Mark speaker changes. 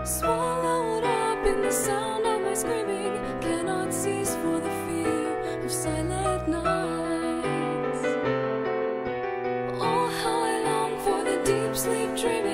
Speaker 1: Swallowed up in the sound of my screaming, cannot cease for the fear of silent nights. Oh, how I long for the deep sleep dreaming.